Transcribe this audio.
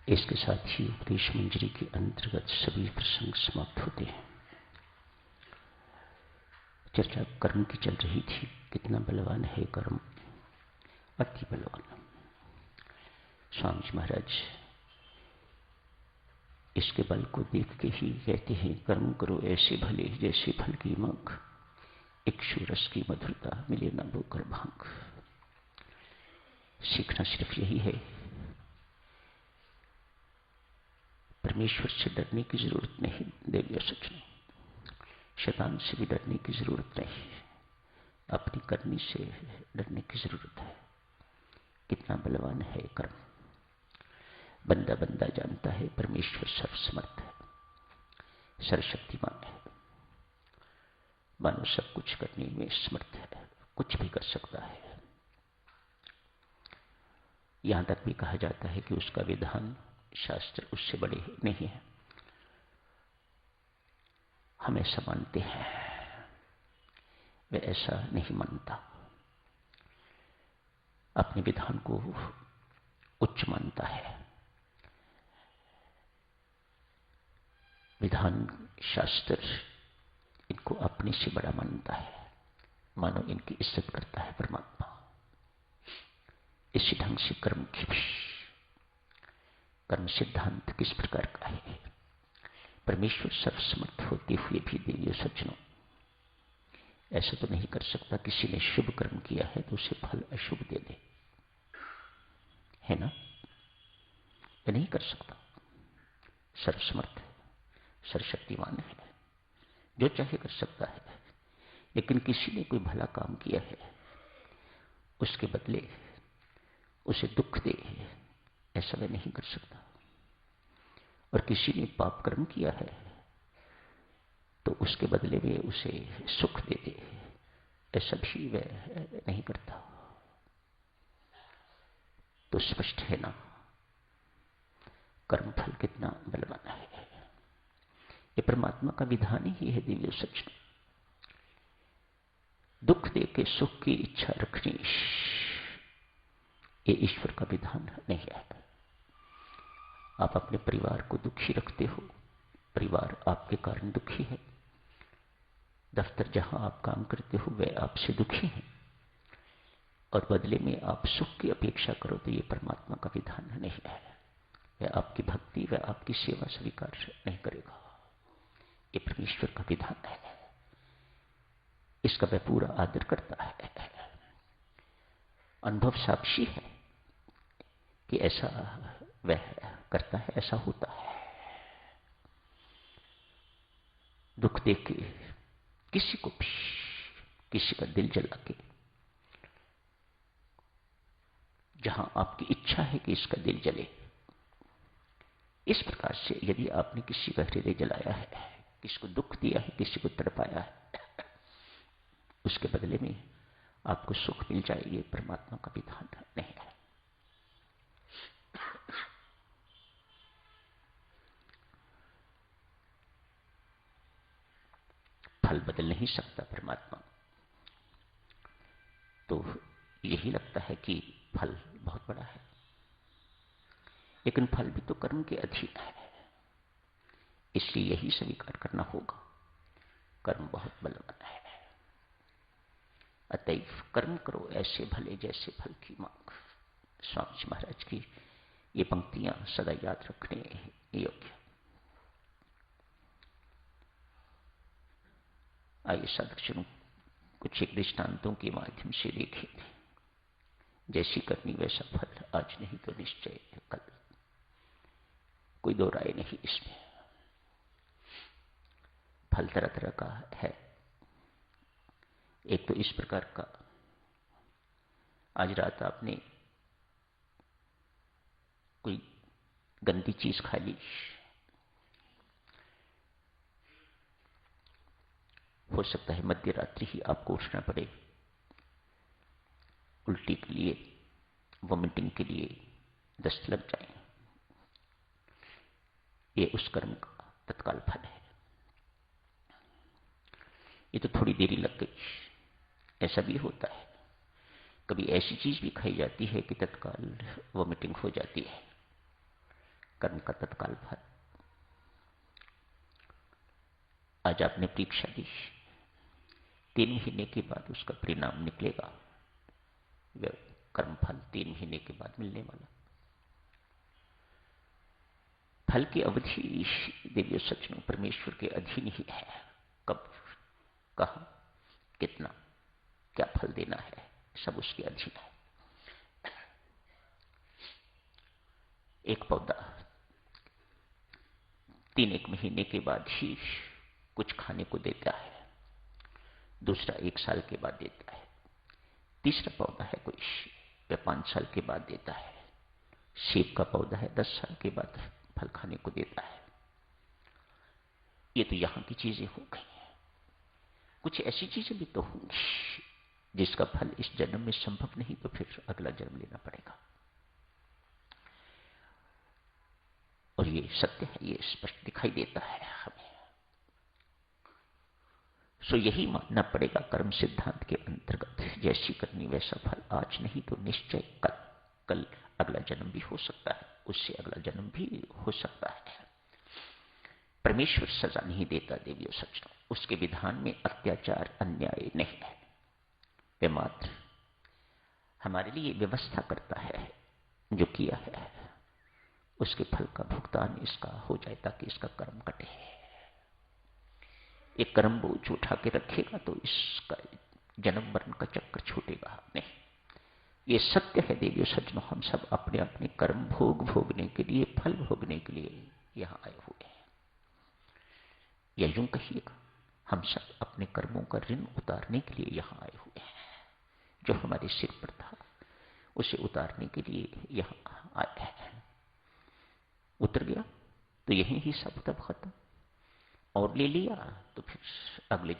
इसके साथ ही उपदेश मंजरी के अंतर्गत सभी प्रसंग समाप्त होते हैं। चर्चा कर्म की चल रही थी। कितना बलवान है कर्म, अति बलवान। स्वामी जी महाराज इसके बल को देख के ही कहते हैं, कर्म करो ऐसे भले जैसे फल की मग, इक्षु रस की मधुरता मिले न बोकर भांग। सीखना सिर्फ यही है, परमेश्वर से डरने की जरूरत नहीं। देवियों सज्जनों, शैतान से भी डरने की जरूरत नहीं, अपनी करनी से डरने की जरूरत है। कितना बलवान है कर्म। बंदा बंदा जानता है परमेश्वर सर्वसमर्थ है, सर्वशक्तिमान है, मानो सब कुछ करने में समर्थ है, कुछ भी कर सकता है। यहां तक भी कहा जाता है कि उसका विधान शास्त्र उससे बड़े नहीं है। हम ऐसा मानते हैं, वे ऐसा नहीं मानता। अपने विधान को उच्च मानता है। विधान शास्त्र इनको अपने से बड़ा मानता है, मानो इनकी इज्जत करता है परमात्मा। इसी ढंग से कर्म की भी, कर्म सिद्धांत किस प्रकार का है। परमेश्वर सर्वसमर्थ होते हुए भी देवियों सज्जनों ऐसा तो नहीं कर सकता किसी ने शुभ कर्म किया है तो उसे फल अशुभ दे दे, है ना? ये नहीं कर सकता। सर्वसमर्थ है, सर्वशक्तिमान है, जो चाहे कर सकता है। लेकिन किसी ने कोई भला काम किया है, उसके बदले उसे दुख दे, ऐसा वह नहीं कर सकता। और किसी ने पाप कर्म किया है तो उसके बदले में उसे सुख दे दे, ऐसा भी वह नहीं करता। तो स्पष्ट है ना, कर्मफल कितना बलवान है। ये परमात्मा का विधान ही है दिव्य सच। दुख दे के सुख की इच्छा रखनी, ये ईश्वर का विधान नहीं है। आप अपने परिवार को दुखी रखते हो, परिवार आपके कारण दुखी है। दफ्तर जहां आप काम करते हो वह आपसे दुखी है, और बदले में आप सुख की अपेक्षा करो तो ये परमात्मा का विधान नहीं है। वह आपकी भक्ति, वह आपकी सेवा स्वीकार नहीं करेगा। ये परमेश्वर का विधान है, इसका वह पूरा आदर करता है। अनुभव साक्षी है कि ऐसा वह करता है, ऐसा होता है। दुख देके किसी को भी, किसी का दिल जला के, जहां आपकी इच्छा है कि इसका दिल जले, इस प्रकार से यदि आपने किसी का हृदय जलाया है, किसी को दुख दिया है, किसी को तड़पाया है, उसके बदले में आपको सुख मिल जाए, ये परमात्मा का विधान नहीं है। फल बदल नहीं सकता परमात्मा। तो यही लगता है कि फल बहुत बड़ा है, लेकिन फल भी तो कर्म के अधीन है, इसलिए यही स्वीकार करना होगा, कर्म बहुत बलवान है। अतएव कर्म करो ऐसे भले जैसे फल की मांग। स्वामी जी महाराज की ये पंक्तियां सदा याद रखने योग्य। आइए साधक कुछ एक दृष्टांतों के माध्यम से देखें। जैसी करनी वैसा फल, आज नहीं तो निश्चय कल, कोई दो राय नहीं इसमें। फल तरह तरह का है। एक तो इस प्रकार का, आज रात आपने कोई गंदी चीज खा ली, हो सकता है मध्य रात्रि ही आपको उठना पड़े, उल्टी के लिए, वॉमिटिंग के लिए दस्त लग जाए। ये उस कर्म का तत्काल फल है। ये तो थोड़ी देरी लग गई, ऐसा भी होता है। कभी ऐसी चीज भी खाई जाती है कि तत्काल वॉमिटिंग हो जाती है, कर्म का तत्काल फल। आज आपने परीक्षा दी, 3 महीने के बाद उसका परिणाम निकलेगा। वह कर्मफल 3 महीने के बाद मिलने वाला। फल की अवधि देवियों सज्जनों परमेश्वर के अधीन ही है। कब, कहां, कितना, क्या फल देना है, सब उसके अधीन है। एक पौधा 3 महीने के बाद ही कुछ खाने को देता है, दूसरा 1 साल के बाद देता है, तीसरा पौधा है कोई वह 5 साल के बाद देता है, सेब का पौधा है 10 साल के बाद फल खाने को देता है। ये तो यहां की चीजें हो गई हैं। कुछ ऐसी चीजें भी तो होंगी जिसका फल इस जन्म में संभव नहीं, तो फिर अगला जन्म लेना पड़ेगा। और ये सत्य है, ये स्पष्ट दिखाई देता है हमें। सो यही मानना पड़ेगा कर्म सिद्धांत के अंतर्गत, जैसी करनी वैसा फल, आज नहीं तो निश्चय कल अगला जन्म भी हो सकता है, उससे अगला जन्म भी हो सकता है। परमेश्वर सजा नहीं देता देवियों सज्जनों, उसके विधान में अत्याचार अन्याय नहीं है। वे मात्र हमारे लिए व्यवस्था करता है, जो किया है उसके फल का भुगतान इसका हो जाए ताकि इसका कर्म कटे। एक कर्म बोझ उठा के रखेगा तो इसका जन्म मरण का चक्कर छूटेगा नहीं। ये सत्य है देवियों सज्जनों, हम सब अपने अपने कर्म भोगने के लिए, फल भोगने के लिए यहां आए हुए हैं। या यूं कहिएगा, हम सब अपने कर्मों का ऋण उतारने के लिए यहां आए हुए हैं। जो हमारे सिर पर था उसे उतारने के लिए यहां आए हैं। उतर गया तो यहीं ही सब तब खत्म, और ले लिया तो फिर अगले